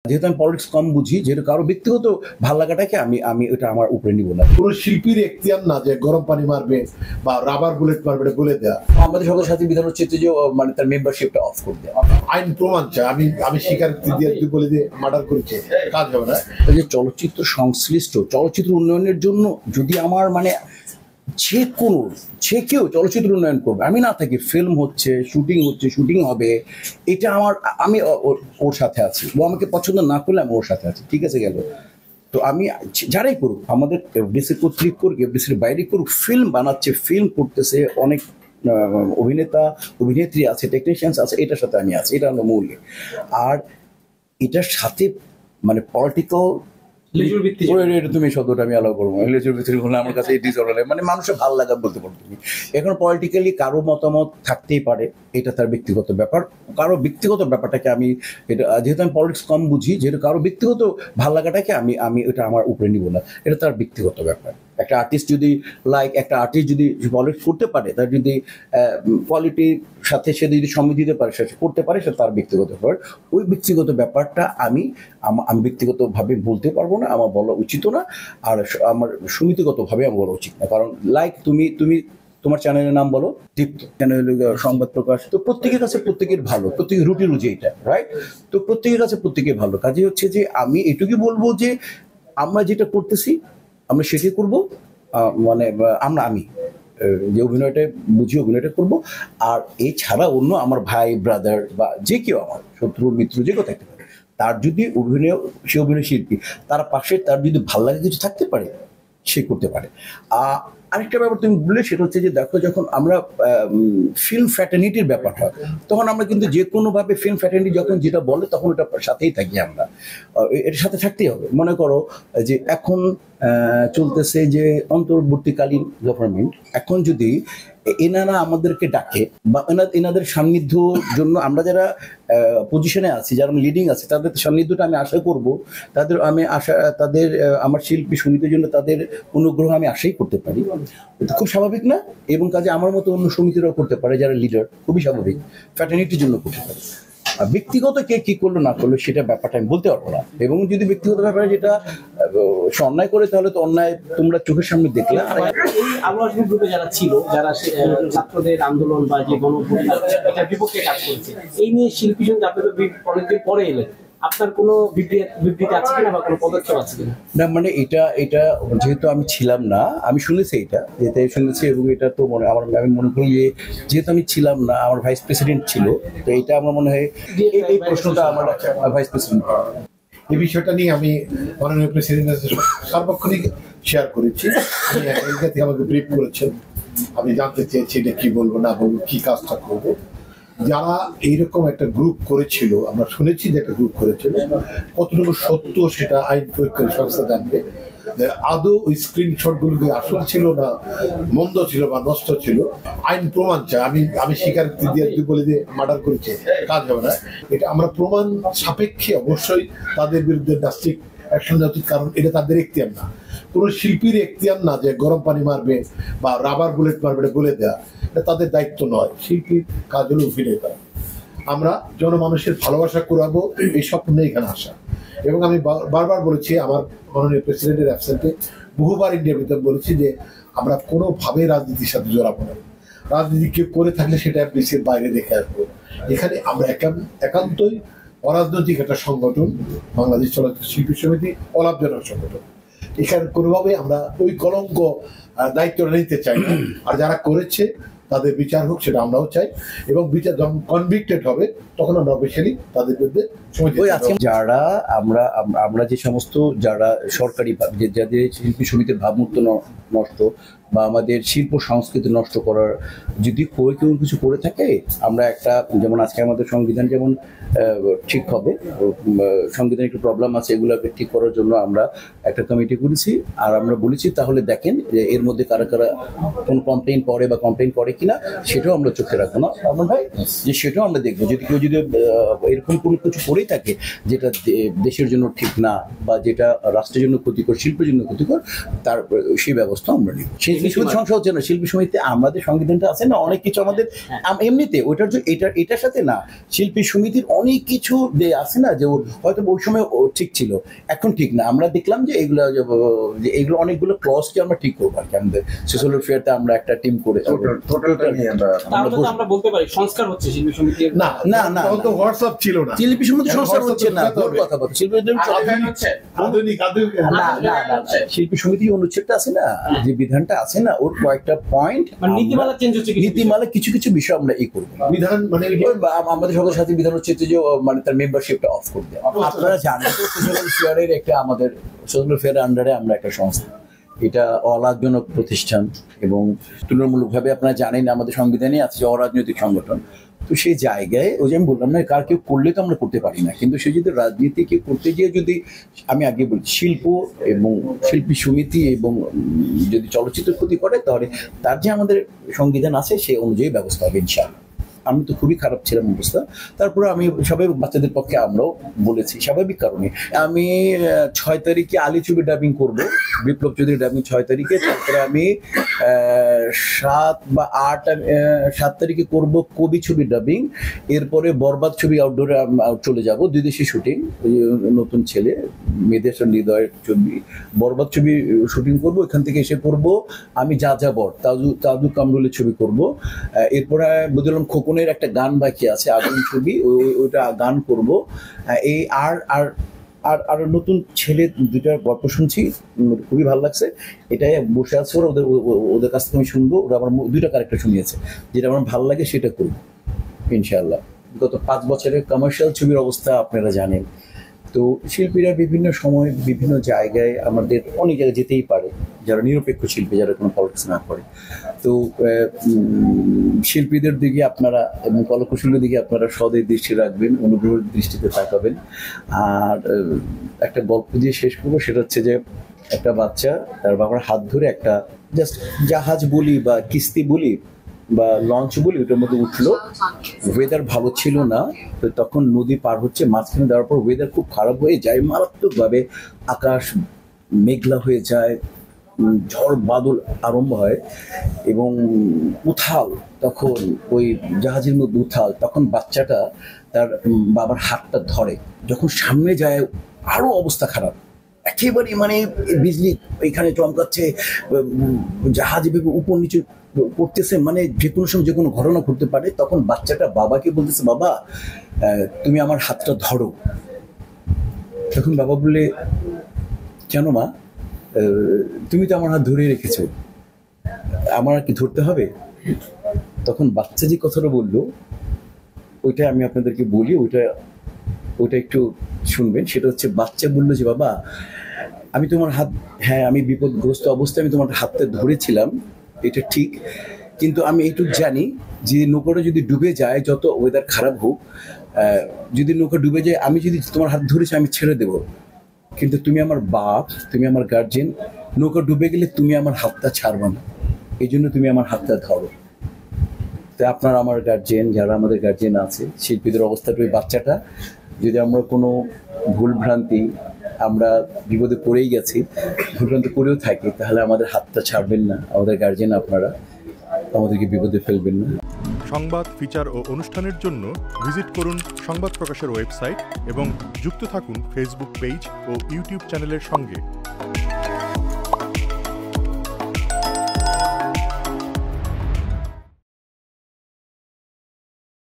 যেহেতু আমি পলিটিক্স কম বুঝি, যেহেতু কারো ব্যক্তিগত ভালো লাগাটাকে আমি আমি এটা আমার উপরে নিব না। কোনো শিল্পীর এখতিয়ার না যে গরম পানি মারবে বা রাবার বুলেট মারবে এটা বলে দেওয়া। আমাদের সকল সাথী বিধান হচ্ছে যে মানে তার মেম্বারশিপটা অফ করে দেওয়া। আইন প্রমাণ চাই, আমি স্বীকারোক্তি দিয়ে তুই বলে দিয়ে মার্ডার করেছে, কাজ হবে না। যে চলচ্চিত্র সংশ্লিষ্ট চলচ্চিত্র উন্নয়নের জন্য যদি আমার মানে যে কেউ চলচ্চিত্র উন্নয়ন করবে, আমি না থাকি, ফিল্ম হচ্ছে, শুটিং হবে, এটা আমি ওর সাথে আছি। ও আমাকে পছন্দ না করলে আমি ওর সাথে আছি, ঠিক আছে গেল। তো আমি যারাই করুক, আমাদের এফডিসি কর্তৃক করুক, এফডিসির বাইরে করুক, ফিল্ম বানাচ্ছে, ফিল্ম করতেছে, অনেক অভিনেতা অভিনেত্রী আছে, টেকনিশিয়ানস আছে, এটার সাথে আমি আছি, এটা হলো মূল। আর এটার সাথে মানে পলিটিক্যাল তুমি শব্দটা আমি অ্যালাউ করবো, লেজুর ভিত্তি হলে আমার কাছে মানে মানুষের ভালো লাগা বলতে পারো তুমি। এখন পলিটিক্যালি কারো মতামত থাকতেই পারে, এটা তার ব্যক্তিগত ব্যাপার। কারো ব্যক্তিগত ব্যাপারটাকে আমি এটা, যেহেতু আমি পলিটিক্স কম বুঝি, যেহেতু কারো ব্যক্তিগত ভালো লাগাটাকে আমি আমি এটা আমার উপরে নিব না, এটা তার ব্যক্তিগত ব্যাপার। একটা আর্টিস্ট যদি একটা আর্টিস্ট যদি পলিটিক্স করতে পারে, তার যদি কোয়ালিটির সাথে সে যদি সময় দিতে পারে, সে করতে পারে, সে তার ব্যক্তিগত ব্যাপার। ওই ব্যক্তিগত ব্যাপারটা আমি ব্যক্তিগতভাবে বলতে পারবো না, আমার বলা উচিত না, আর আমার সমিতিগতভাবে আমার বলা উচিত না। কারণ তুমি তোমার চ্যানেলের নাম বলো, দীপ্ত চ্যানেল, সংবাদ প্রকাশ, তো প্রত্যেকের কাছে প্রত্যেকের ভালো, প্রত্যেকের রুজি এটা, রাইট? তো প্রত্যেকের কাছে প্রত্যেকের ভালো। কাজে হচ্ছে যে আমি এটুকুই বলবো যে আমরা যেটা করতেছি আমরা সেটাই করবো। মানে আমি যে অভিনয়টা বুঝি অভিনয়টা করবো। আর এছাড়া অন্য আমার ভাই ব্রাদার বা যে কেউ, আমার শত্রু মিত্র যে কেউ থাকতে পারে, তার যদি সে অভিনয় শিল্পী, তার পাশে তার যদি ভালো লাগে কিছু থাকতে পারে, সে করতে পারে। আরেকটা ব্যাপার তুমি বললে, সেটা হচ্ছে যে দেখো, যখন আমরা ফিল্ম ফ্র্যাটার্নিটির ব্যাপার হয়, তখন আমরা কিন্তু যে কোনোভাবে ফিল্ম ফ্র্যাটার্নিটি যখন যেটা বলে তখন ওটার সাথেই থাকি আমরা, এর সাথে থাকতেই হবে। মনে করো যে এখন চলতেছে যে অন্তর্বর্তীকালীন গভর্নমেন্ট, এখন যদি এনারা আমাদেরকে ডাকে বা এনাদের সান্নিধ্যর জন্য আমরা যারা পজিশনে আছি, যারা লিডিং আছে, তাদের সান্নিধ্যটা আমি আশা করব, তাদের আমার শিল্পী সমিতির জন্য তাদের অনুগ্রহ আমি আশাই করতে পারি। এটা খুব স্বাভাবিক না? এবং কাজে আমার মতো অন্য সমিতিরাও করতে পারে যারা লিডার, খুবই স্বাভাবিক, ফ্র্যাটার্নিটির জন্য করতে পারে। ব্যক্তিগত কে কি করলো না করলো সেটা ব্যাপারটা আমি বলতে পারবো না। এবং যদি ব্যক্তিগত ব্যাপারে যেটা সে অন্যায় করে, তাহলে তো অন্যায় তোমরা চোখের সামনে দেখলে। এই আবহাওয়া গ্রুপে যারা ছিল, যারা ছাত্রদের আন্দোলন বা যে এটার বিপক্ষে কাজ করেছে, এই নিয়ে শিল্পী সঙ্গে আপনি তো অনেকদিন পরে এলেন, আপনার কোনো বিবৃতি আছে কিনা বা কোনো পদক্ষেপ আছে কিনা? না, মানে এটা যেহেতু আমি ছিলাম না, আমি শুনেছি, শুনেছি, এবং এটা তো আমি মনে করি যে যেহেতু আমি ছিলাম না, আমার ভাইস প্রেসিডেন্ট ছিল, তো এটা আমার মনে হয় এই প্রশ্নটা আমার ভাইস প্রেসিডেন্ট। এই বিষয়টা নিয়ে আমি মাননীয় প্রেসিডেন্টের সার্বক্ষণিক শেয়ার করেছি, আমাকে ব্রিফ করেছেন। আমি জানতে চেয়েছি এটা কি বলবো না বলবো, কি কাজটা করবো। যারা এইরকম একটা গ্রুপ করেছিল, আমরা শুনেছি যে একটা গ্রুপ করেছিল, কতটুকু সত্য সেটা আইন প্রয়োগকারী সংস্থা জানবে। আদৌ ওই স্ক্রিনশট গুলো আসল ছিল না মন্দ ছিল বা নষ্ট ছিল, আইন প্রমাণ চাই। আমি স্বীকারোক্তি দিয়ে তুই বলে দিয়ে মার্ডার করেছে, কাজ হবে না। এটা আমরা প্রমাণ সাপেক্ষে অবশ্যই তাদের বিরুদ্ধে ড্রাস্টিক অ্যাকশন নেওয়া উচিত, কারণ এটা তাদের এখতিয়ার না। কোনো শিল্পীর এখতিয়ার না যে গরম পানি মারবে বা রাবার বুলেট মারবে এটা বলে দেওয়া, এটা তাদের দায়িত্ব নয়। শিল্পীর কাজ হলো অভিনয় করা। আমরা জনমানুষের ভালোবাসা কুড়াবো, এই স্বপ্ন এখানে আসা। এবং আমি বারবার বলেছি, আমার মাননীয় প্রেসিডেন্টের অ্যাবসেন্টে বহুবার ইন্ডিয়ার ভিতরে বলেছি যে আমরা কোনোভাবেই রাজনীতির সাথে জড়াবো না। রাজনীতি কেউ করে থাকলে সেটা দেশের বাইরে দেখে আসবো। এখানে আমরা একান্তই অরাজনৈতিক একটা সংগঠন, বাংলাদেশ চলচ্চিত্র শিল্পী সমিতি, অলাভজনক সংগঠন। এখানে কোনোভাবে আমরা ওই কলঙ্ক দায়িত্বটা নিতে চাই না। আর যারা করেছে তাদের বিচার হোক, সেটা আমরাও চাই। এবং বিচার যখন কনভিক্টেড হবে, তখন আমরা অফিসিয়ালি তাদের বিরুদ্ধে যারা আমরা যে সমস্ত যারা সরকারি যাদের শিল্পী সমিতির ভাবমূর্ত নষ্ট বা আমাদের শিল্প সংস্কৃতি নষ্ট করার যদি কেউ কিছু করে থাকে, আমরা একটা, যেমন আজকে আমাদের সংবিধান যেমন ঠিক হবে, সংবিধানে একটু প্রবলেম আছে, এগুলোকে ঠিক করার জন্য আমরা একটা কমিটি করেছি। আর আমরা বলেছি তাহলে দেখেন যে এর মধ্যে কারা কোন কমপ্লেন করে কিনা, সেটাও আমরা চোখে রাখবো না আমার ভাই, যে সেটাও আমরা দেখবো। যদি কেউ এরকম কোনো কিছু করে করেই থাকে যেটা দেশের জন্য ঠিক না বা যেটা রাষ্ট্রের জন্য ক্ষতিকর, শিল্পের জন্য ক্ষতিকর, তার সেই ব্যবস্থা আমরা নিই। শিল্পী সমিতি সংস্থা হচ্ছে না, শিল্পী সমিতি আমাদের সংবিধানটা আছে না, অনেক কিছু আমাদের এমনিতে ওইটার এটার সাথে না, শিল্পী সমিতির অনেক কিছু আছে না যে হয়তো ওই সময় ঠিক ছিল, এখন ঠিক না। আমরা দেখলাম যে এগুলো অনেকগুলো ক্লজকে আমরা ঠিক করবো আর কি। আমাদের সোশ্যাল ওয়েলফেয়ারতে আমরা একটা টিম করে টোটালটা নিয়ে আমরা বলতে পারি সংস্কার হচ্ছে শিল্পী সমিতির। না না না, তো হোয়াটসঅ্যাপ ছিল না, শিল্পী সমিতি সংস্কার হচ্ছে না, কথা বলতে শিল্পী আধুনিক শিল্পী সমিতি অনুচ্ছেদটা আছে না, যে বিধানটা আছে না, ওর কয়েকটা পয়েন্ট নীতিমালা চেঞ্জ হচ্ছে, নীতিমালা কিছু কিছু বিষয় আমরা করবো বিধান, মানে আমাদের সকল সাথী বিধান হচ্ছে যে মানে তার মেম্বারশিপটা অফ করে দেয়। আপনারা জানেন তো সোশ্যাল ওয়েলফেয়ারের একটা, আমাদের সোশ্যাল ওয়েলফেয়ারের আন্ডারে আমরা একটা সংস্থা, এটা অলাভজনক প্রতিষ্ঠান এবং তুলনামূলকভাবে আপনারা জানেন আমাদের সংবিধানে আছে যে অরাজনৈতিক সংগঠন। তো সেই জায়গায় ওই যে আমি বললাম না, কার কেউ করলে তো আমরা করতে পারি না, কিন্তু সে যদি রাজনীতি কেউ করতে গিয়ে যদি, আমি আগে বলছি শিল্প এবং শিল্পী সমিতি এবং যদি চলচ্চিত্র ক্ষতি করে, তাহলে তার যে আমাদের সংবিধান আছে সেই অনুযায়ী ব্যবস্থা হবে ইনশাআল্লাহ। আমি তো খুবই খারাপ ছিলাম অবস্থা, তারপরে আমি সবাই বাচ্চাদের পক্ষে আমরাও বলেছি স্বাভাবিক কারণে। আমি 6 তারিখে আলী ছবি ডাবিং করবো, বিপ্লব চৌধুরী ডাবিং 6 তারিখে, তারপরে আমি 7 তারিখে করব কবি ছবি ডাবিং, এরপরে বরবাদ ছবি আউটডোরে চলে যাব, 2 দেশে শুটিং, নতুন ছেলে মেয়েদের হৃদয়ের ছবি, বরবাদ ছবি শুটিং করব, এখান থেকে এসে করব আমি যাযাবর তাজু কামরুলের ছবি করব, এরপরে বললাম খোকনের একটা গান বাকি আছে আগুন ছবি, ওইটা গান করব। এই আর নতুন ছেলে 2টার গল্প শুনছি, খুবই ভালো লাগছে, এটাই বসে আছে ওরা, ওদের কাছ থেকে আমি শুনবো, ওরা আমার 2টা ক্যারেক্টার শুনিয়েছে, যেটা আমার ভালো লাগে সেটা করব ইনশাআল্লাহ। গত 5 বছরের কমার্শিয়াল ছবির অবস্থা আপনারা জানেন। তো শিল্পীরা বিভিন্ন সময় বিভিন্ন জায়গায়, আমাদের অনেক জায়গায় যেতেই পারে, যারা নিরপেক্ষ শিল্পী, যারা কোনো পলিটিক্স না করে। তো শিল্পীদের দিকে আপনারা এবং কলাকুশলীর দিকে আপনারা সদয় দৃষ্টি রাখবেন, অনুগ্রহের দৃষ্টিতে তাকাবেন। আর একটা গল্প দিয়ে শেষ করবো, সেটা হচ্ছে যে একটা বাচ্চা তার বাবার হাত ধরে একটা জাস্ট জাহাজ বলি বা কিস্তি বলি বা লঞ্চ বলি, ওটার মধ্যে উঠলো, ওয়েদার ভালো ছিল না, তো তখন নদী পার হচ্ছে, মাঝখানে দেওয়ার পর ওয়েদার খুব খারাপ হয়ে যায়, মারাত্মকভাবে আকাশ মেঘলা হয়ে যায়, ঝড় বাদল আরম্ভ হয় এবং উথাল, তখন ওই জাহাজের মধ্যে উথাল, তখন বাচ্চাটা তার বাবার হাতটা ধরে, যখন সামনে যায় আরো অবস্থা খারাপ, একেবারে মানে বিজলি এখানে চমকাচ্ছে, জাহাজ উপর নিচে করতেছে, মানে যে কোনো সময় যে কোনো ঘটনা ঘটতে পারে। তখন বাচ্চাটা বাবাকে বলতেছে, বাবা তুমি আমার হাতটা ধরো। তখন বাবা বললে, কেন মা, তুমি তো আমার হাত ধরে রেখেছো, আমার আর কি ধরতে হবে? তখন বাচ্চা যে কথাটা বললো, ওইটা আমি আপনাদেরকে বলি, ওইটা একটু শুনবেন। সেটা হচ্ছে, বাচ্চা বললো যে বাবা আমি তোমার হাত, হ্যাঁ আমি বিপদগ্রস্ত অবস্থায় আমি তোমার হাতটা ধরেছিলাম, এটা ঠিক, কিন্তু আমি এইটুকু জানি যে নৌকাটা যদি ডুবে যায়, যত ওয়েদার খারাপ হোক, যদি নৌকা ডুবে যায়, আমি যদি তোমার হাত ধরেছি আমি ছেড়ে দেব, কিন্তু তুমি আমার বাপ, তুমি আমার গার্জেন, নৌকা ডুবে গেলে তুমি আমার হাতটা ছাড়বে না, এই জন্য তুমি আমার হাতটা ধরো। তো আপনার আমার গার্জেন, যারা আমাদের গার্জেন আছে, শিল্পীদের অবস্থাটা ওই বাচ্চাটা, যদি আমরা কোনো ভুলভ্রান্তি, আমরা বিপদে পড়েই গেছি, ভুলভ্রান্তি করেও থাকি, তাহলে আমাদের হাতটা ছাড়বেন না, আমাদের গার্জেন আপনারা, আমাদেরকে বিপদে ফেলবেন না। সংবাদ, ফিচার ও অনুষ্ঠানের জন্য ভিজিট করুন সংবাদ প্রকাশের ওয়েবসাইট এবং যুক্ত থাকুন ফেসবুক পেজ ও ইউটিউব চ্যানেলের সঙ্গে।